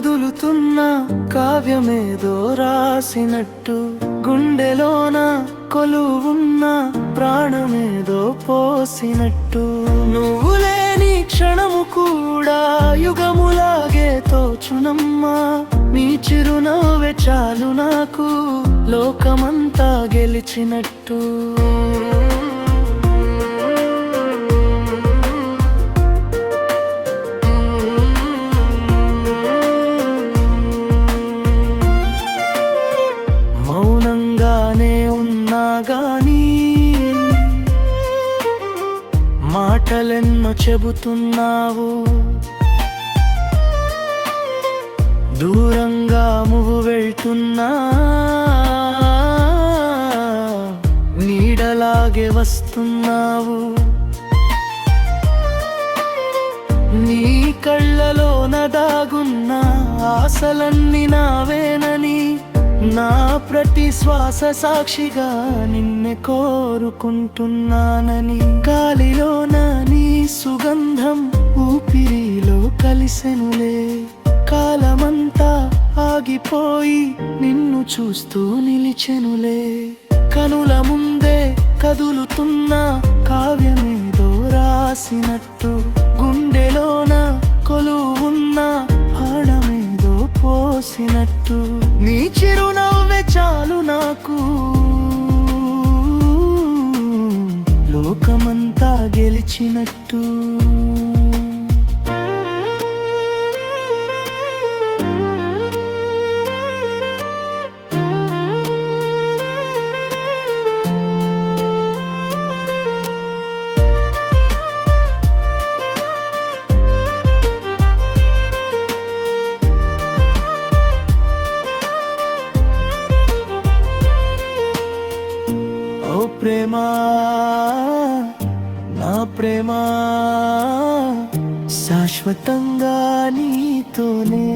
కదులుతున్న కావ్యమేదో రాసినట్టు, గుండెలోన కొలువున్న ప్రాణమేదో పోసినట్టు. నువ్వు లేని క్షణము కూడా యుగములాగే తోచునమ్మా. నీ చిరునవ్వే చాలు నాకు లోకమంతా గెలిచినట్టు. మౌనంగానే ఉన్నా గానీ మాటలెన్నో చెబుతున్నావు. దూరంగా నువ్వు వెళ్తున్నా నీడలాగే వస్తున్నావు. నీ కళ్ళలోన దాగున్న ఆశలన్నీ నావేనని, నా ప్రతి శ్వాస సాక్షిగా నిన్నే కోరుకుంటున్నానని. గాలిలోన నీ సుగంధం ఊపిరిలో కలిసెనులే. కాలమంతా ఆగిపోయి నిన్ను చూస్తూ నిలిచెనులే. కనుల ముందే కదులుతున్న కావ్యమేదో రాసినట్టు, గుండెలోన కొలువున్న పాడమేదో పోసినట్టు. నీ చిరునవ్వే చాలు నాకు లోకమంతా గెలిచినట్టు. ప్రేమా, నా ప్రేమా శాశ్వతంగా నీతోనే.